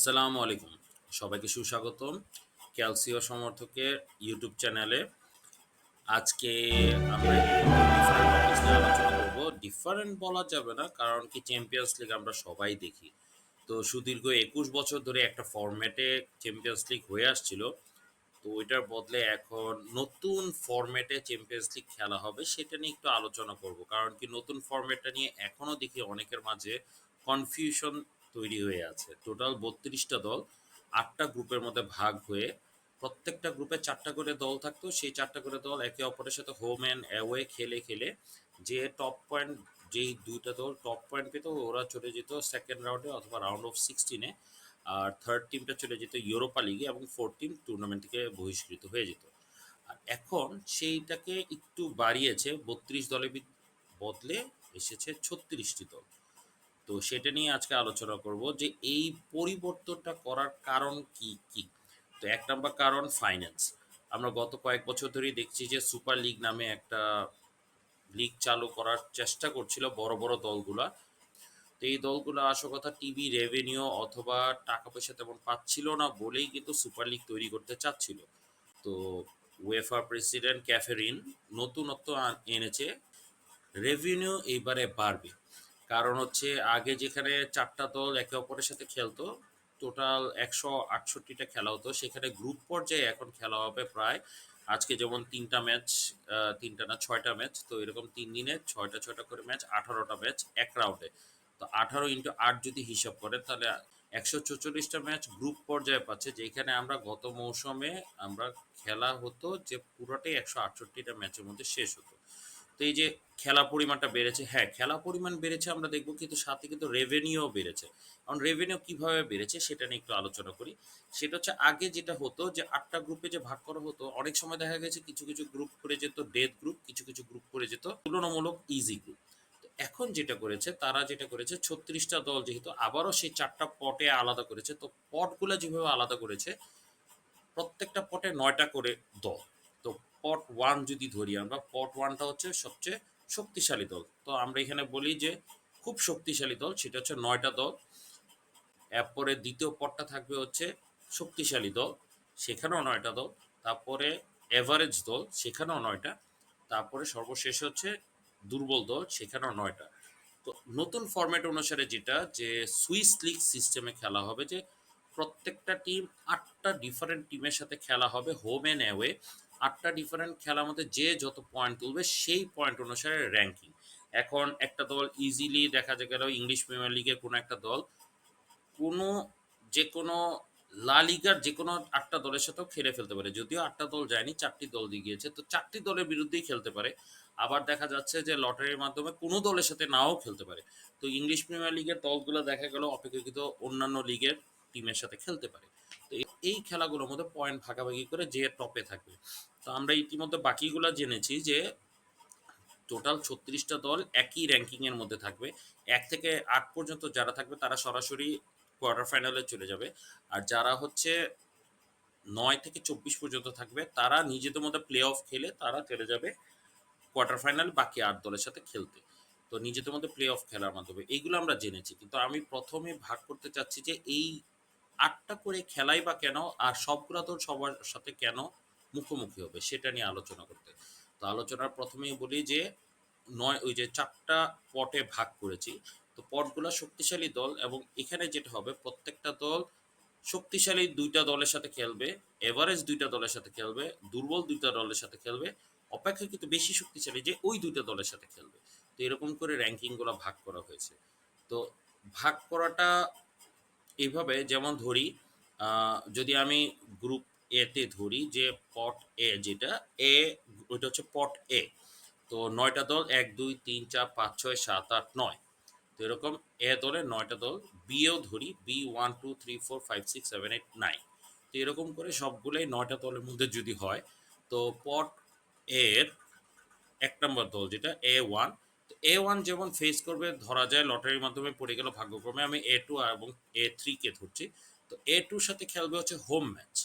আসসালামু আলাইকুম। সবাইকে সুস্বাগতম ক্যালসিও সমর্থকের ইউটিউব চ্যানেলে। আজকে আমরা একটু ডিফারেন্ট টপিকস নিয়ে আলোচনা করব। ডিফারেন্ট বলা যাবে না, কারণ কি চ্যাম্পিয়ন্স লিগ আমরা সবাই দেখি। তো সুদীর্ঘ ২১ বছর ধরে একটা ফরম্যাটে চ্যাম্পিয়ন্স লিগ হয়ে আসছিল। তো ওইটার বদলে এখন নতুন ফরম্যাটে চ্যাম্পিয়ন্স লিগ খেলা হবে, সেটা নিয়ে একটু আলোচনা করব। কারণ কি নতুন ফরম্যাটটা নিয়ে এখনও দেখি অনেকের মাঝে কনফিউশন তৈরি হয়ে আছে। টোটাল ৩২টা দল ৮টা গ্রুপের মধ্যে ভাগ হয়ে প্রত্যেকটা গ্রুপে ৪টা করে দল থাকতো। সেই ৪টা করে দল একে অপরের সাথে হোম অ্যান্ড অ্যাওয়ে খেলে খেলে যে টপ পয়েন্ট, যেই দুইটা দল টপ পয়েন্ট পেত ওরা চলে যেত সেকেন্ড রাউন্ডে অথবা রাউন্ড অফ 16-এ। আর থার্ড টিমটা চলে যেত ইউরোপা লিগে এবং ফোর্থ টিম টুর্নামেন্ট থেকে বহিষ্কৃত হয়ে যেত। আর এখন সেইটাকে একটু বাড়িয়েছে, ৩২ দলের বদলে এসেছে ৩৬টি দল। তো সেটা নিয়ে আজকে আলোচনা করব যে এই পরিবর্তনটা করার কারণ কি কি। তো এক নম্বর কারণ ফাইন্যান্স। আমরা গত কয়েক বছর ধরেই দেখছি যে সুপার লিগ নামে একটা লিগ চালু করার চেষ্টা করছিল বড় বড় দলগুলা। তো এই দলগুলো আসল কথা টিভি রেভিনিউ অথবা টাকা পয়সা তেমন পাচ্ছিল না বলেই কিন্তু সুপার লিগ তৈরি করতে চাচ্ছিল। তো উয়েফা প্রেসিডেন্ট ক্যাফেরিন নতুনত্ব এনেছে। রেভিনিউ এইবারে বাড়বে, কারণ হচ্ছে আগে যেখানে ৪টা দল একে অপরের সাথে খেলতো, টোটাল ১৬৮টা খেলা হতো, সেখানে গ্রুপ পর্যায়ে এখন খেলা হবে প্রায়। আজকে যেমন ৩টা ম্যাচ, ৩টা না ৬টা ম্যাচ, তো এরকম ৩ দিনে ৬টা ৬টা করে ম্যাচ, ১৮টা ম্যাচ এক রাউন্ডে। তো ১৮ × ৮ যদি হিসাব করেন তাহলে ১৪৪টা ম্যাচ গ্রুপ পর্যায়ে পাচ্ছে, যেখানে আমরা গত মৌসুমে আমরা খেলা হতো যে পুরোটাই ১৬৮টা ম্যাচের মধ্যে শেষ হতো। তো এই যে খেলা পরিমাণটা বেড়েছে, হ্যাঁ খেলা পরিমাণ বেড়েছে আমরা দেখব, কিন্তু সাথে কিন্তু রেভিনিউও বেড়েছে। কারণ রেভিনিউ কিভাবে বেড়েছে সেটা নিয়ে একটু আলোচনা করি। সেটা হচ্ছে আগে যেটা হতো যে ৮টা গ্রুপে যে ভাগ করা হতো, অনেক সময় দেখা গেছে কিছু কিছু গ্রুপ করে যেত ডেথ গ্রুপ, কিছু কিছু গ্রুপ করে যেত তুলনামূলক ইজি গ্রুপ। তো এখন যেটা করেছে, তারা যেটা করেছে ৩৬টা দল যেহেতু আবারও সেই ৪টা পটে আলাদা করেছে, তো পটগুলো যেভাবে আলাদা করেছে প্রত্যেকটা পটে ৯টা করে দল। তো পট ওয়ান যদি ধরি আমরা, পট ওয়ানটা হচ্ছে সবচেয়ে শক্তিশালী দল। তো আমরা এখানে বলি যে খুব শক্তিশালী দল সেটা হচ্ছে ৯টা দল। এরপরে দ্বিতীয় পটটা থাকবে হচ্ছে শক্তিশালী দল, সেখানেও ৯টা দল। তারপরে এভারেজ দল, সেখানেও ৯টা। তারপরে সর্বশেষ হচ্ছে দুর্বল দল, সেখানেও ৯টা। তো নতুন ফরম্যাট অনুসারে যেটা যে সুইস লিগ সিস্টেমে খেলা হবে, যে প্রত্যেকটা টিম ৮টা ডিফারেন্ট টিমের সাথে খেলা হবে হোম অ্যান্ড অ্যাওয়ে। ৮টা ডিফারেন্ট খেলার মধ্যে যে যত পয়েন্ট তুলবে সেই পয়েন্ট অনুসারে র্যাঙ্কিং। এখন একটা দল ইজিলি দেখা গেল ইংলিশ প্রিমিয়ার লিগের কোনো একটা দল কোনো যে কোনো লা লিগার যে কোনো ৮টা দলের সাথেও খেলে ফেলতে পারে। যদিও ৮টা দল যায়নি, ৪টি দল দিয়ে গিয়েছে। তো ৪টি দলের বিরুদ্ধেই খেলতে পারে। আবার দেখা যাচ্ছে যে লটারির মাধ্যমে কোনো দলের সাথে নাও খেলতে পারে। তো ইংলিশ প্রিমিয়ার লিগের দলগুলো দেখা গেল অপেক্ষাকৃত অন্যান্য লিগের টিমের সাথে খেলতে পারে। তো এই খেলাগুলোর মধ্যে পয়েন্ট ভাগাভাগি করে যে টপে থাকবে। তো আমরা ইতিমধ্যে বাকিগুলা জেনেছি যে টোটাল ৩৬টা দল একই র্যাঙ্কিংয়ের মধ্যে থাকবে। ১ থেকে ৮ পর্যন্ত যারা থাকবে তারা সরাসরি কোয়ার্টার ফাইনালে চলে যাবে। আর যারা হচ্ছে ৯ থেকে ২৪ পর্যন্ত থাকবে তারা নিজেদের মধ্যে প্লে অফ খেলে তারা চলে যাবে কোয়ার্টার ফাইনাল বাকি ৮ দলের সাথে খেলতে। তো নিজেদের মধ্যে প্লে অফ খেলার মাধ্যমে এইগুলো আমরা জেনেছি। কিন্তু আমি প্রথমে ভাগ করতে চাচ্ছি যে এই ৮টা করে খেলাই বা কেন, আর সবগুলা দল সবার সাথে কেন মুখোমুখি হবে সেটা নিয়ে আলোচনা করতে। তো আলোচনার প্রথমেই বলি যে ওই যে ৪টা পটে ভাগ করেছি। তো পটগুলা শক্তিশালী দল, এবং এখানে যেটা হবে প্রত্যেকটা দল শক্তিশালী ২টা দলের সাথে খেলবে, এভারেজ ২টা দলের সাথে খেলবে, দুর্বল ২টা দলের সাথে খেলবে, অপেক্ষাকৃত বেশি শক্তিশালী যে ওই ২টা দলের সাথে খেলবে। তো এরকম করে র্যাঙ্কিংগুলো ভাগ করা হয়েছে। তো ভাগ করাটা এইভাবে, যেমন ধরি যদি আমি গ্রুপ এতে ধরি যে পট এ যেটা এ, ওইটা হচ্ছে পট এ। তো ৯টা দল ১ ২ ৩ ৪ ৫ ৬ ৭ ৮ ৯। তো এরকম এ দলে ৯টা দল। বিও ধরি বি ১ ২ ৩ ৪ ৫ ৬ ৭ ৮ ৯। তো এরকম করে সবগুলোই ৯টা দলের মধ্যে যদি হয়, তো পট এর ১ নম্বর দল যেটা A1, তো A1 যেমন ফেস করবে, ধরা যায় লটারির মাধ্যমে পড়ে গেল ভাগ্যক্রমে, আমি A2 এবং A3 কে ধরছি। তো A2 র সাথে খেলবে হচ্ছে হোম ম্যাচ,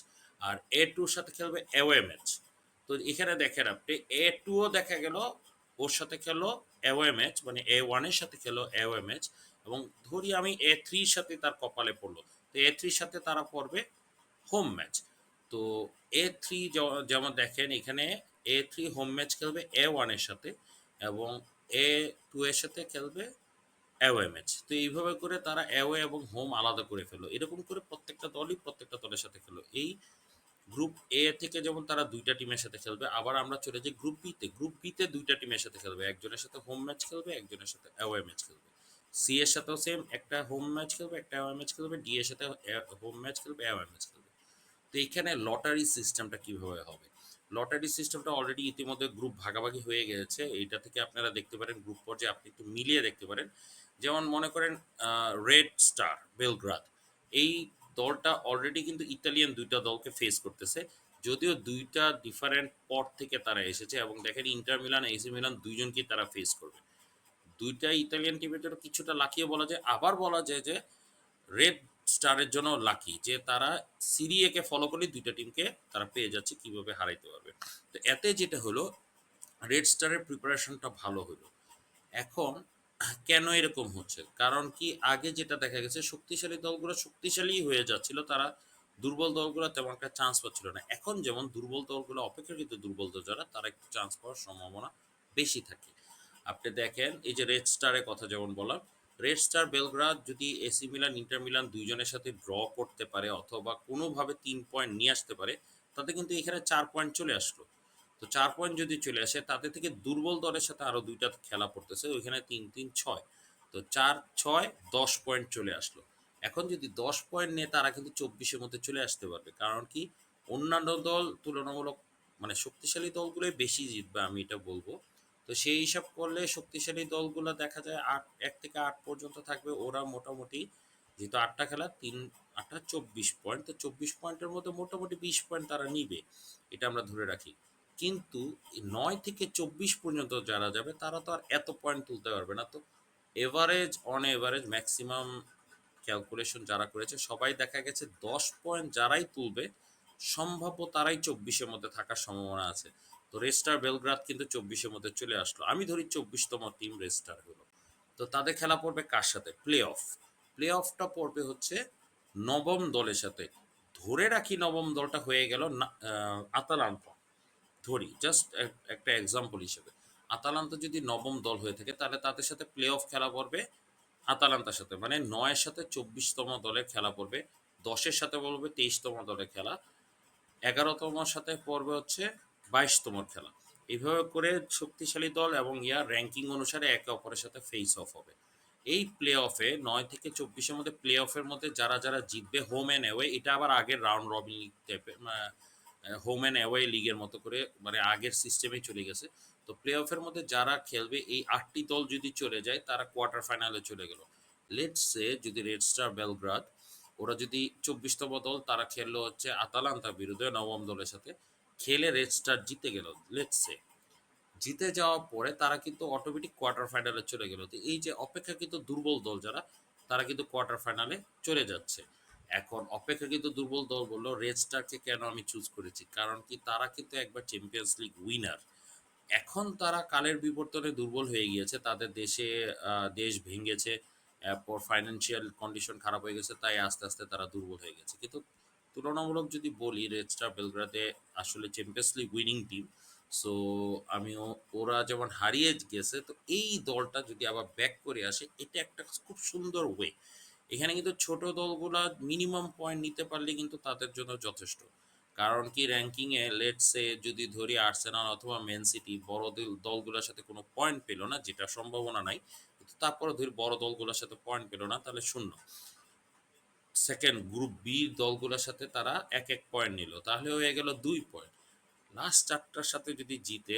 আর A2 র সাথে খেলবে অ্যাওয়ে ম্যাচ। তো এখানে দেখেন আপনি A2 ও দেখা গেল ওর সাথে খেললো অ্যাওয়ে ম্যাচ, মানে A1 এর সাথে খেললো অ্যাওয়ে ম্যাচ, এবং ধরি আমি A3 র সাথে তার কপালে পড়লো। তো A3 সাথে তারা পড়বে হোম ম্যাচ। তো A3 যেমন দেখেন এখানে A3 হোম ম্যাচ খেলবে A1 এর সাথে এবং A2 এর সাথে খেলবে অ্যাওয়ে ম্যাচ। তো এইভাবে করে তারা অ্যাওয়ে এবং হোম আলাদা করে ফেললো। এরকম করে প্রত্যেকটা দলই প্রত্যেকটা দলের সাথে খেললো। এই গ্রুপ এ থেকে যেমন তারা ২ টা টিমের সাথে খেলবে, আবার আমরা চলে যাই গ্রুপ বি তে। গ্রুপ বি তে ২ টা টিমের সাথে খেলবে। একজনের সাথে হোম ম্যাচ খেলবে, একজনের সাথে অ্যাওয়ে ম্যাচ খেলবে। সি এর সাথেও সেম, একটা হোম ম্যাচ খেলবে, একটা অ্যাওয়ে ম্যাচ খেলবে। ডি এর সাথে হোম ম্যাচ খেলবে, অ্যাওয়ে ম্যাচ খেলবে। তো এইখানে লটারি সিস্টেমটা কিভাবে হবে? লটারি সিস্টেমটা অলরেডি ইতিমধ্যে গ্রুপ ভাগাভাগি হয়ে গেছে। এইটা থেকে আপনারা দেখতে পারেন গ্রুপ পর্যায়ে আপনি একটু মিলিয়ে দেখতে পারেন। যেমন মনে করেন রেড স্টার বেলগ্রাদ, এই দলটা অলরেডি কিন্তু ইতালিয়ান ২ টা দলকে ফেস করতেছে। যদিও ২ টা ডিফারেন্ট পট থেকে তারা এসেছে এবং দেখেন ইন্টার মিলান, এসি মিলান ২ জনকেই তারা ফেস করবে। ২ টা ইতালিয়ান টিমের জন্য কিছুটা লাকিও বলা যায়। আবার বলা যায় যে রেড স্টারের জন্য লাকি যে তারা সিরিয়ে কে ফলো করলে ২ টা টিমকে তারা পেয়ে যাচ্ছে কিভাবে হারাইতে পারবে। তো এতে যেটা হলো রেড স্টারের প্রিপারেশনটা ভালো হলো। এখন কেন এরকম হচ্ছে? কারণ কি আগে যেটা দেখা গেছে শক্তিশালী দলগুলো শক্তিশালীই হয়ে যাচ্ছিল। তারা দুর্বল দলগুলো তেমন একটা চান্স পাচ্ছিল না। এখন যেমন দুর্বল দলগুলো অপেক্ষাকৃত দুর্বল দল যারা তারা একটু চান্স পাওয়ার সম্ভাবনা বেশি থাকে। আপনি দেখেন এই যে রেড স্টারের কথা যেমন বললাম, রেড স্টার বেলগ্রাদ যদি এসি মিলান, ইন্টার মিলান ২ জনের সাথে ড্র করতে পারে অথবা কোনোভাবে ৩ পয়েন্ট নিয়ে আসতে পারে, তাতে কিন্তু এখানে ৪ পয়েন্ট চলে আসলো। তো ৪ পয়েন্ট যদি চলে আসে তাতে থেকে দুর্বল দলের সাথে আরো ২ টা খেলা পড়তেছে। ওইখানে ৩-৩-৬। তো ৪-৬ ১০ পয়েন্ট চলে আসলো। এখন যদি ১০ পয়েন্ট নিয়ে তারা কিন্তু ২৪ এর মধ্যে চলে আসতে পারবে। কারণ কি অন্যান্য দল তুলনামূলক মানে শক্তিশালী দলগুলোই বেশি জিতবে আমি এটা বলব। তো সেই হিসাব করলে শক্তিশালী দলগুলো দেখা যায় ১ থেকে ৮ পর্যন্ত থাকবে। ওরা মোটামুটি যেহেতু ৮ টা খেলা ৩ ৮ টা ২৪ পয়েন্ট। তো ২৪ পয়েন্টের মধ্যে মোটামুটি ২০ পয়েন্ট তারা নিবে। এটা আমরা ধরে রাখি। কিন্তু ৯ থেকে ২৪ পর্যন্ত যারা যাবে তারা তো আর এত পয়েন্ট তুলতে পারবে না। তো অন এভারেজ ম্যাক্সিমাম ক্যালকুলেশন যারা করেছে সবাই দেখা গেছে ১০ পয়েন্ট যারাই তুলবে সম্ভাব্য তারাই ২৪ এর মধ্যে থাকার সম্ভাবনা আছে। তো রেস্টার বেলগ্রাদ কিন্তু ২৪ এর মধ্যে চলে আসলো। আমি ধরি ২৪ তম টিম রেস্টার হলো। তো তাদের খেলা পড়বে কার সাথে? Play of. প্লে অফটা পড়বে হচ্ছে নবম দলের সাথে। ধরে রাখি নবম দলটা হয়ে গেল আতালান্তা। ধরি জাস্ট একটা এক্সাম্পল হিসেবে। আতালান্তা যদি নবম দল হয়ে থাকে তাহলে তাদের সাথে প্লে অফ খেলা পড়বে আতালান্তার সাথে। মানে ৯ এর সাথে ২৪ তম দলের খেলা পড়বে। ১০ এর সাথে পড়বে ২৩ তম দলের খেলা। ১১ তমর সাথে পড়বে হচ্ছে ২২ তমর খেলা। এভাবে করে শক্তিশালী দল এবং ইয়ার র্যাঙ্কিং অনুসারে একে অপরের সাথে ফেস অফ হবে। এই প্লে অফে ৯ থেকে ২৪ এর মধ্যে প্লে অফের মধ্যে যারা জিতবে হোম অ্যান্ড অ্যাওয়ে, এটা আবার আগের রাউন্ড রবিন লিগ টাইপের হোম অ্যান্ড অ্যাওয়ে লিগের মতো করে মানে আগের সিস্টেমেই চলে গেছে। তো প্লে অফের মধ্যে যারা খেলবে এই ৮টি দল যদি চলে যায় তারা কোয়ার্টার ফাইনালে চলে গেল। লেটস সে যদি রেড স্টার বেলগ্রাদ ওরা যদি ২৪ তম দল তারা খেললো হচ্ছে আতালান্তার বিরুদ্ধে নবম দলের সাথে, খেলে রেড স্টার জিতে গেল লেটস সে। জিতে যাওয়ার পরে তারা কিন্তু অটোমেটিক কোয়ার্টার ফাইনালে চলে গেল। তো এই যে অপেক্ষাকৃত দুর্বল দল যারা তারা কিন্তু কোয়ার্টার ফাইনালে চলে যাচ্ছে। এখন অপেক্ষাকৃত দুর্বল দল বললো রেড স্টারকে কেন আমি চুজ করেছি, কারণ কি তারা কিন্তু একবার চ্যাম্পিয়ন্স লিগ উইনার। এখন তারা কালের বিবর্তনে দুর্বল হয়ে গিয়েছে। তাদের দেশে দেশ ভেঙেছে, এরপর ফাইন্যান্সিয়াল কন্ডিশন খারাপ হয়ে গেছে, তাই আস্তে আস্তে তারা দুর্বল হয়ে গেছে। কিন্তু তুলনামূলক যদি বলি রেড স্টার বেলগ্রাদে আসলে champions league winning team. So ওরা যেমন হারিয়ে গেছে, তো এই দলটা যদি আবার ব্যাক করে আসে এটা একটা খুব সুন্দর ওয়ে। এখানে কিন্তু ছোট দলগুলা মিনিমাম পয়েন্ট নিতে পারলে কিন্তু তাদের জন্য যথেষ্ট। কারণ কি র্যাঙ্কিংয়ে লেটসে যদি ধরি আর্সেনাল অথবা ম্যান সিটি বড় দলগুলোর সাথে কোনো পয়েন্ট পেল না, যেটা সম্ভাবনা নাই, কিন্তু তারপরে ধরি বড় দলগুলোর সাথে পয়েন্ট পেল না, তাহলে শূন্য। সেকেন্ড গ্রুপ বি দলগুলোর সাথে তারা এক এক পয়েন্ট নিল, তাহলে হয়ে গেল ২ পয়েন্ট। লাস্ট ৪টার সাথে যদি জিতে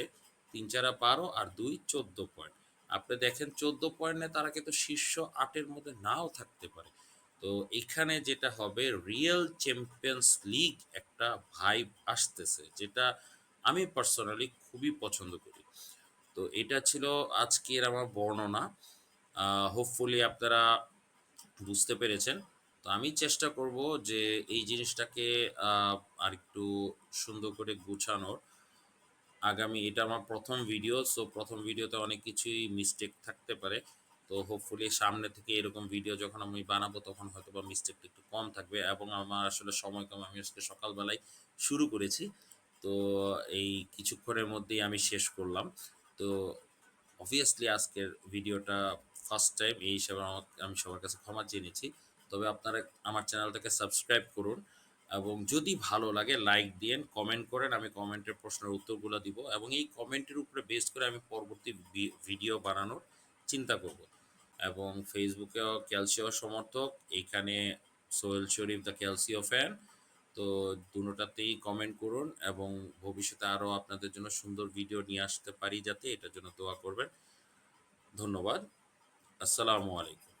৩-৪-১২ আর ২-১৪ পয়েন্ট। আপনি দেখেন ১৪ পয়েন্টে তারা কিন্তু শীর্ষ ৮-এর মধ্যে নাও থাকতে পারে। তো এখানে যেটা হবে রিয়েল চ্যাম্পিয়ন্স লিগ একটা ভাইব আসতেছে, যেটা আমি পার্সোনালি খুবই পছন্দ করি। তো এটা ছিল আজকের আমার বর্ণনা। হোপফুলি আপনারা বুঝতে পেরেছেন। তো আমি চেষ্টা করব যে এই জিনিসটাকে আরেকটু সুন্দর করে গুছানোর। এটা আমার প্রথম ভিডিও, সো প্রথম ভিডিওতে অনেক কিছুই মিস্টেক থাকতে পারে। তো হোপফুলি সামনে থেকে এরকম ভিডিও যখন আমি বানাবো তখন হয়তো বা মিস্টেকটা একটু কম থাকবে, এবং আমার আসলে সময় কম, আমি আজকে সকালবেলায় শুরু করেছি। তো এই কিছুক্ষণের মধ্যেই আমি শেষ করলাম। তো অবভিয়াসলি আজকের ভিডিওটা ফার্স্ট টাইম এই হিসাবে আমি সবার কাছে ক্ষমা চেয়ে নিচ্ছি। তবে আপনারা আমার চ্যানেলটাকে সাবস্ক্রাইব করুন, এবং যদি ভালো লাগে লাইক দিয়েন, কমেন্ট করেন, আমি কমেন্টের প্রশ্নের উত্তরগুলো দিব, এবং এই কমেন্টের উপরে বেস করে আমি পরবর্তী ভিডিও বানানোর চিন্তা করব। এবং ফেসবুকেও ক্যালসিও সমর্থক, এইখানে সোহেল শরীফ দ্য ক্যালসিও ফ্যান। তো দুটোটাতেই কমেন্ট করুন, এবং ভবিষ্যতে আরও আপনাদের জন্য সুন্দর ভিডিও নিয়ে আসতে পারি যাতে, এটার জন্য দোয়া করবেন। ধন্যবাদ। আসসালামু আলাইকুম।